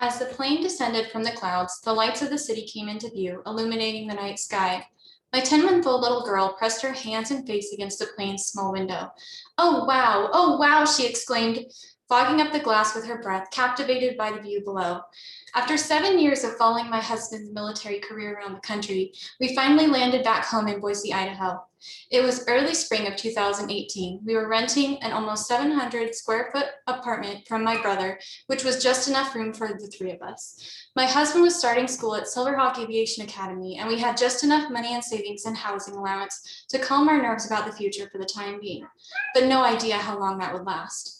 As the plane descended from the clouds, the lights of the city came into view, illuminating the night sky. My 10-month-old little girl pressed her hands and face against the plane's small window. Oh wow, she exclaimed, fogging up the glass with her breath, captivated by the view below. After 7 years of following my husband's military career around the country, we finally landed back home in Boise, Idaho. It was early spring of 2018. We were renting an almost 700 square foot apartment from my brother, which was just enough room for the three of us. My husband was starting school at Silverhawk Aviation Academy, and we had just enough money and savings and housing allowance to calm our nerves about the future for the time being, but no idea how long that would last.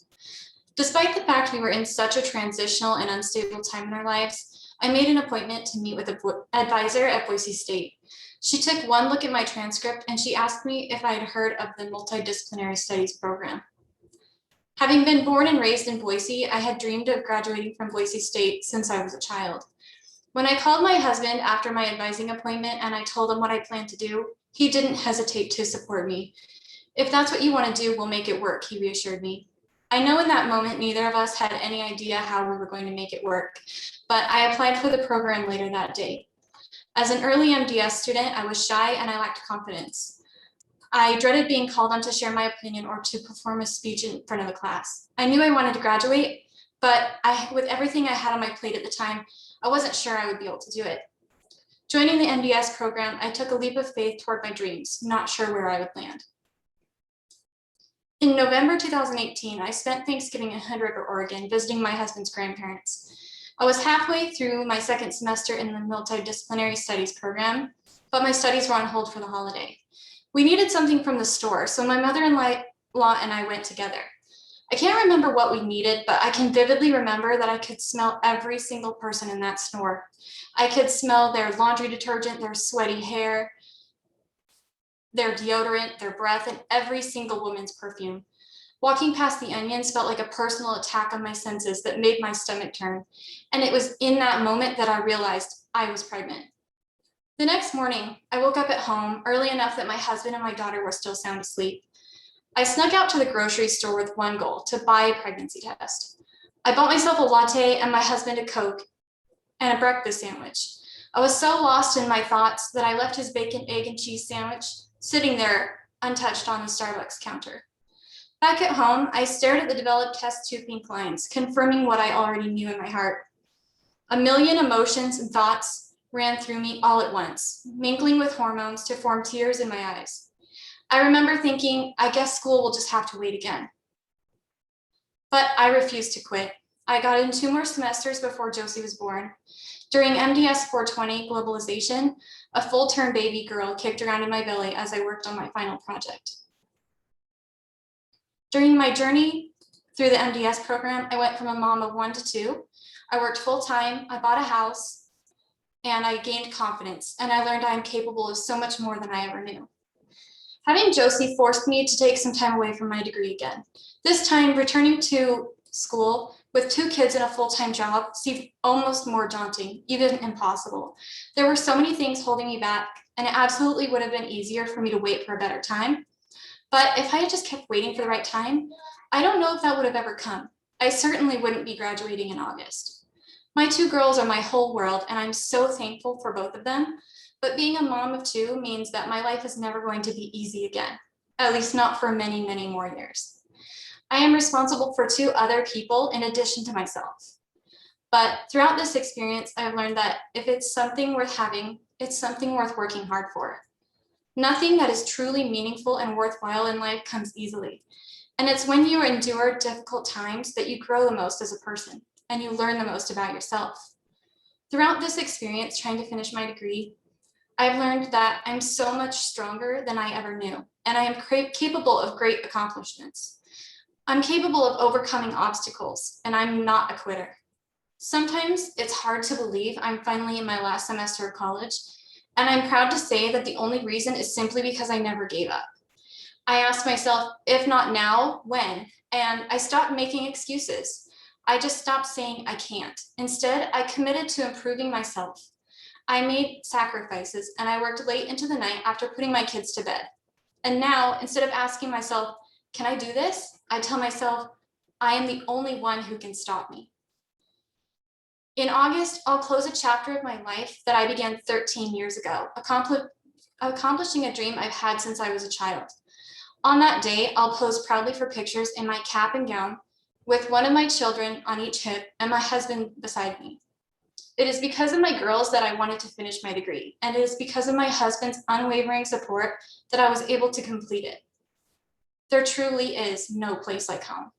Despite the fact we were in such a transitional and unstable time in our lives, I made an appointment to meet with an advisor at Boise State. She took one look at my transcript and she asked me if I had heard of the Multidisciplinary Studies program. Having been born and raised in Boise, I had dreamed of graduating from Boise State since I was a child. When I called my husband after my advising appointment and I told him what I planned to do, he didn't hesitate to support me. "If that's what you want to do, we'll make it work," he reassured me. I know in that moment, neither of us had any idea how we were going to make it work, but I applied for the program later that day. As an early MDS student, I was shy and I lacked confidence. I dreaded being called on to share my opinion or to perform a speech in front of a class. I knew I wanted to graduate, but with everything I had on my plate at the time, I wasn't sure I would be able to do it. Joining the MDS program, I took a leap of faith toward my dreams, not sure where I would land. In November 2018, I spent Thanksgiving in Hood River, Oregon, visiting my husband's grandparents. I was halfway through my second semester in the Multidisciplinary Studies program, but my studies were on hold for the holiday. We needed something from the store, so my mother-in-law and I went together. I can't remember what we needed, but I can vividly remember that I could smell every single person in that store. I could smell their laundry detergent, their sweaty hair, their deodorant, their breath, and every single woman's perfume. Walking past the onions felt like a personal attack on my senses that made my stomach turn. And it was in that moment that I realized I was pregnant. The next morning, I woke up at home early enough that my husband and my daughter were still sound asleep. I snuck out to the grocery store with one goal: to buy a pregnancy test. I bought myself a latte and my husband a Coke and a breakfast sandwich. I was so lost in my thoughts that I left his bacon, egg, and cheese sandwich sitting there untouched on the Starbucks counter. Back at home, I stared at the developed test tube pink lines, confirming what I already knew in my heart. A million emotions and thoughts ran through me all at once, mingling with hormones to form tears in my eyes. I remember thinking, I guess school will just have to wait again. But I refused to quit. I got in 2 more semesters before Josie was born. During MDS 420 globalization, a full-term baby girl kicked around in my belly as I worked on my final project. During my journey through the MDS program, I went from a mom of 1 to 2. I worked full-time, I bought a house, and I gained confidence, and I learned I am capable of so much more than I ever knew. Having Josie forced me to take some time away from my degree again. This time, returning to school with 2 kids and a full-time job seemed almost more daunting, even impossible. There were so many things holding me back, and it absolutely would have been easier for me to wait for a better time. But if I had just kept waiting for the right time, I don't know if that would have ever come. I certainly wouldn't be graduating in August. My 2 girls are my whole world, and I'm so thankful for both of them. But being a mom of 2 means that my life is never going to be easy again, at least not for many, many more years. I am responsible for 2 other people in addition to myself. But throughout this experience, I've learned that if it's something worth having, it's something worth working hard for. Nothing that is truly meaningful and worthwhile in life comes easily. And it's when you endure difficult times that you grow the most as a person and you learn the most about yourself. Throughout this experience, trying to finish my degree, I've learned that I'm so much stronger than I ever knew, and I am capable of great accomplishments. I'm capable of overcoming obstacles, and I'm not a quitter. Sometimes it's hard to believe I'm finally in my last semester of college, and I'm proud to say that the only reason is simply because I never gave up. I asked myself, if not now, when? And I stopped making excuses. I just stopped saying I can't. Instead, I committed to improving myself. I made sacrifices and I worked late into the night after putting my kids to bed. And now, instead of asking myself, can I do this? I tell myself, I am the only one who can stop me. In August, I'll close a chapter of my life that I began 13 years ago, accomplishing a dream I've had since I was a child. On that day, I'll pose proudly for pictures in my cap and gown, with one of my children on each hip and my husband beside me. It is because of my girls that I wanted to finish my degree, and it is because of my husband's unwavering support that I was able to complete it. There truly is no place like home.